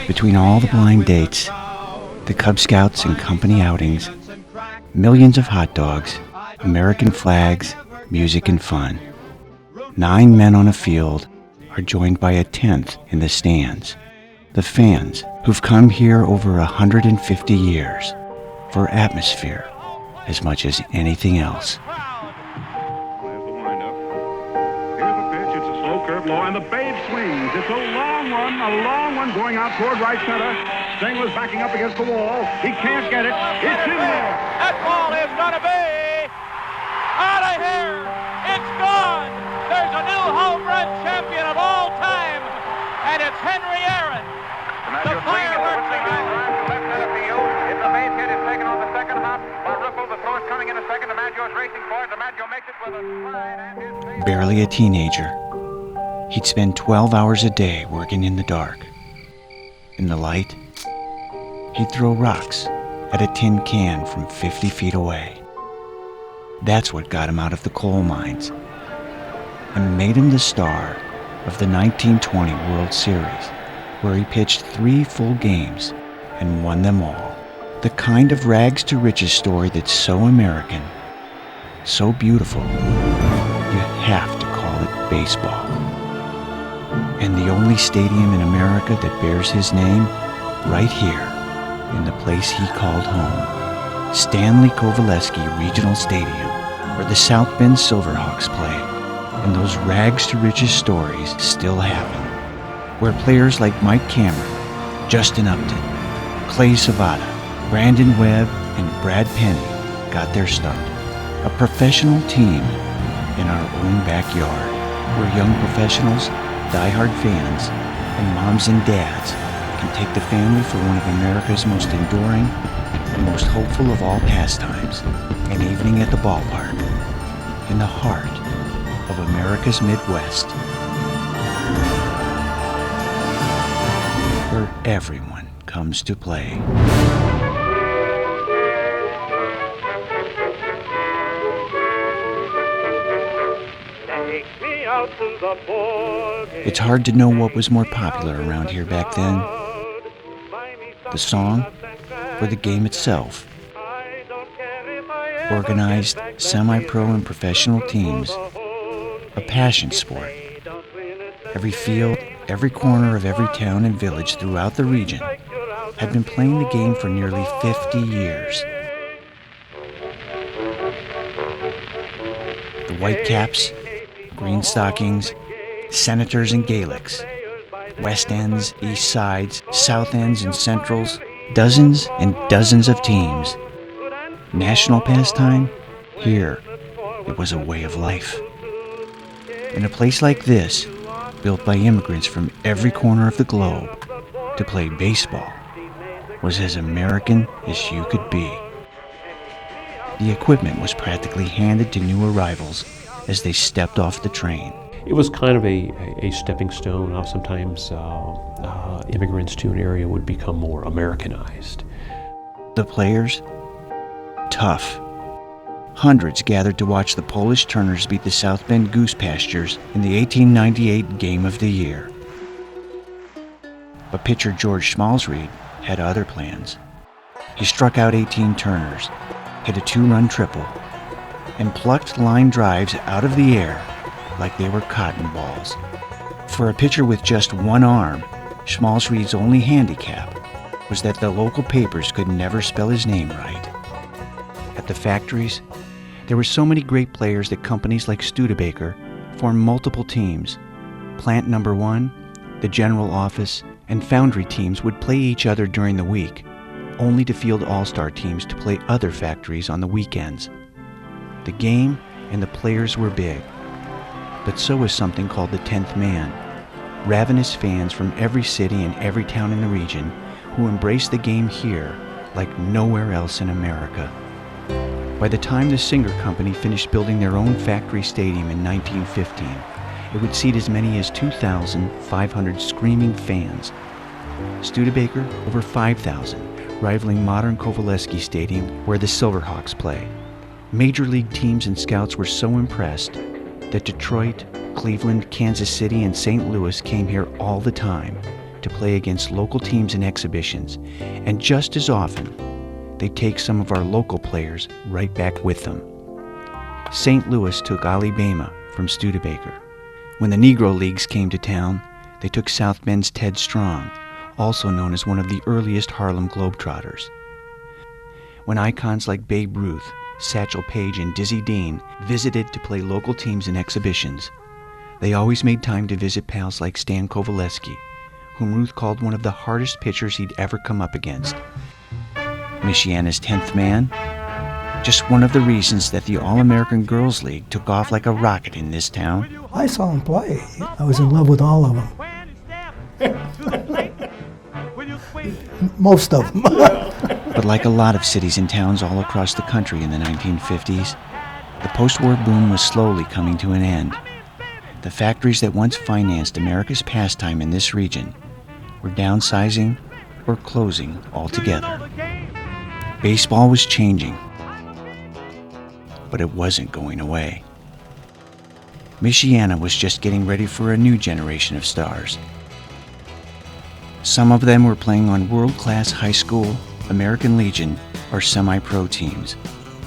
Between all the blind dates, the Cub Scouts and company outings, millions of hot dogs, American flags, music and fun, 9 men on a field are joined by a 10th in the stands. The fans who've come here over 150 years for atmosphere as much as anything else. There's the windup. Here's the pitch. It's a slow curve low, and the babe swings. It's a long one going out toward right center. Stengler's backing up against the wall. He can't get it. It's in there. That ball is going to be out of here. It's gone. There's a new home run champion of all time, and it's Henry Aaron. The fireworks are out. Left center field. It's a base hit. It's taken on the second hop. By Riffle, the throw is coming in a second. DiMaggio's racing for it. DiMaggio makes it with a slide and his... Barely a teenager, he'd spend 12 hours a day working in the dark. In the light, he'd throw rocks at a tin can from 50 feet away. That's what got him out of the coal mines and made him the star of the 1920 World Series, where he pitched 3 full games and won them all. The kind of rags to riches story that's so American, so beautiful, you have to call it baseball. And the only stadium in America that bears his name, right here, in the place he called home, Stanley Kovaleski Regional Stadium, where the South Bend Silverhawks play, and those rags to riches stories still happen, where players like Mike Cameron, Justin Upton, Clay Savada, Brandon Webb, and Brad Penny got their start. A professional team in our own backyard, where young professionals, diehard fans, and moms and dads can take the family for one of America's most enduring and most hopeful of all pastimes, an evening at the ballpark, in the heart of America's Midwest, where everyone comes to play. It's hard to know what was more popular around here back then, the song or the game itself. Organized, semi-pro and professional teams, a passion sport. Every field, every corner of every town and village throughout the region had been playing the game for nearly 50 years. The Whitecaps, Green Stockings, Senators and Gaelics, West Ends, East Sides, South Ends and Centrals, dozens and dozens of teams. National pastime? Here, it was a way of life. In a place like this, built by immigrants from every corner of the globe, to play baseball was as American as you could be. The equipment was practically handed to new arrivals as they stepped off the train. It was kind of a stepping stone. Sometimes immigrants to an area would become more Americanized. The players? Tough. Hundreds gathered to watch the Polish Turners beat the South Bend Goose Pastures in the 1898 Game of the Year. But pitcher George Schmalzried had other plans. He struck out 18 Turners, hit a 2-run triple, and plucked line drives out of the air like they were cotton balls. For a pitcher with just one arm, Schmalzried's only handicap was that the local papers could never spell his name right. At the factories, there were so many great players that companies like Studebaker formed multiple teams. Plant number 1, the general office, and foundry teams would play each other during the week, only to field all-star teams to play other factories on the weekends. The game and the players were big, but so was something called the 10th man, ravenous fans from every city and every town in the region who embraced the game here like nowhere else in America. By the time the Singer Company finished building their own factory stadium in 1915, it would seat as many as 2,500 screaming fans. Studebaker, over 5,000, rivaling modern Kovaleski Stadium where the Silverhawks play. Major league teams and scouts were so impressed that Detroit, Cleveland, Kansas City, and St. Louis came here all the time to play against local teams in exhibitions, and just as often, they'd take some of our local players right back with them. St. Louis took Ali Bama from Studebaker. When the Negro Leagues came to town, they took South Bend's Ted Strong, also known as one of the earliest Harlem Globetrotters. When icons like Babe Ruth, Satchel Paige, and Dizzy Dean visited to play local teams in exhibitions, they always made time to visit pals like Stan Kovaleski, whom Ruth called one of the hardest pitchers he'd ever come up against. Michiana's 10th man? Just one of the reasons that the All-American Girls League took off like a rocket in this town. I saw him play. I was in love with all of them. Most of them. But like a lot of cities and towns all across the country in the 1950s, the post-war boom was slowly coming to an end. The factories that once financed America's pastime in this region were downsizing or closing altogether. Baseball was changing, but it wasn't going away. Michiana was just getting ready for a new generation of stars. Some of them were playing on world-class high school, American Legion, or semi-pro teams.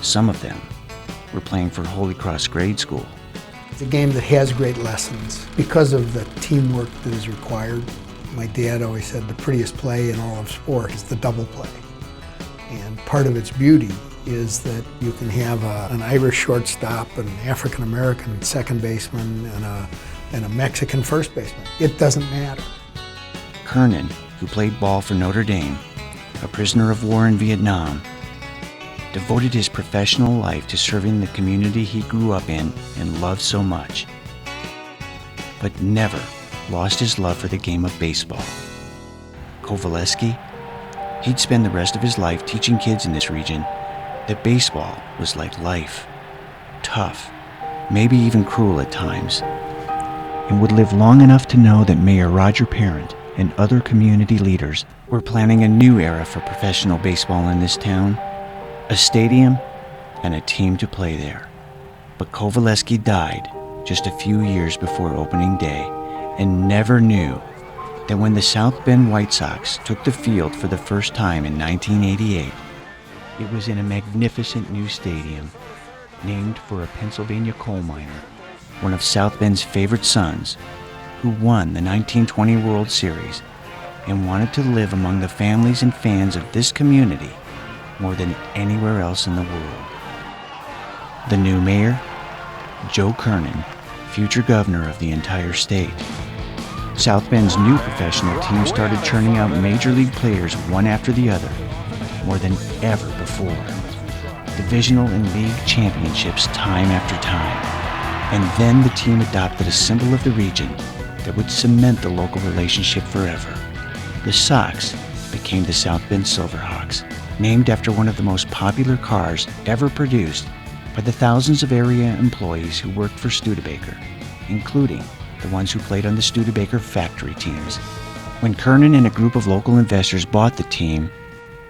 Some of them were playing for Holy Cross Grade School. It's a game that has great lessons because of the teamwork that is required. My dad always said the prettiest play in all of sport is the double play. And part of its beauty is that you can have an Irish shortstop, an African American second baseman, and a Mexican first baseman. It doesn't matter. Kernan, who played ball for Notre Dame, a prisoner of war in Vietnam, devoted his professional life to serving the community he grew up in and loved so much, but never lost his love for the game of baseball. Kovaleski, he'd spend the rest of his life teaching kids in this region that baseball was like life, tough, maybe even cruel at times, and would live long enough to know that Mayor Roger Parent and other community leaders were planning a new era for professional baseball in this town, a stadium and a team to play there. But Kovaleski died just a few years before opening day and never knew that when the South Bend White Sox took the field for the first time in 1988, it was in a magnificent new stadium named for a Pennsylvania coal miner, one of South Bend's favorite sons, who won the 1920 World Series and wanted to live among the families and fans of this community more than anywhere else in the world. The new mayor, Joe Kernan, future governor of the entire state. South Bend's new professional team started churning out major league players one after the other, more than ever before. Divisional and league championships time after time. And then the team adopted a symbol of the region that would cement the local relationship forever. The Sox became the South Bend Silverhawks, named after one of the most popular cars ever produced by the thousands of area employees who worked for Studebaker, including the ones who played on the Studebaker factory teams. When Kernan and a group of local investors bought the team,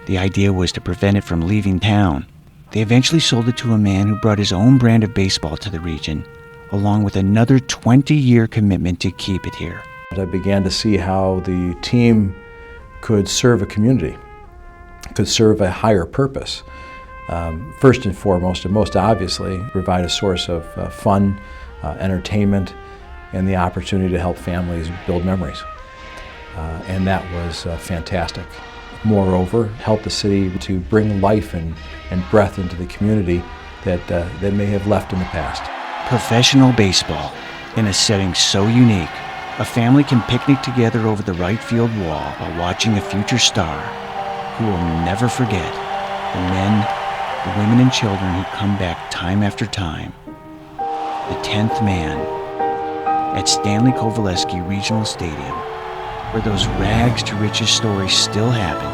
the idea was to prevent it from leaving town. They eventually sold it to a man who brought his own brand of baseball to the region, along with another 20-year commitment to keep it here. I began to see how the team could serve a community, could serve a higher purpose. First and foremost, and most obviously, provide a source of fun, entertainment, and the opportunity to help families build memories. And that was fantastic. Moreover, help the city to bring life and breath into the community that may have left in the past. Professional baseball in a setting so unique, a family can picnic together over the right field wall while watching a future star who will never forget the men, the women and children who come back time after time. The 10th man at Stanley Kovaleski Regional Stadium, where those rags to riches stories still happen.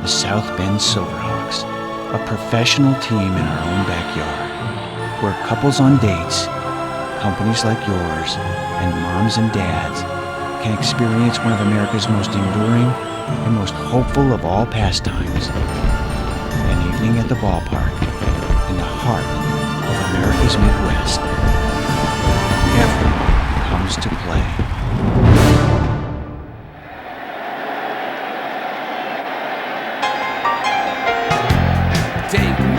The South Bend Silverhawks, a professional team in our own backyard, where couples on dates, companies like yours, and moms and dads can experience one of America's most enduring and most hopeful of all pastimes, an evening at the ballpark in the heart of America's Midwest. take.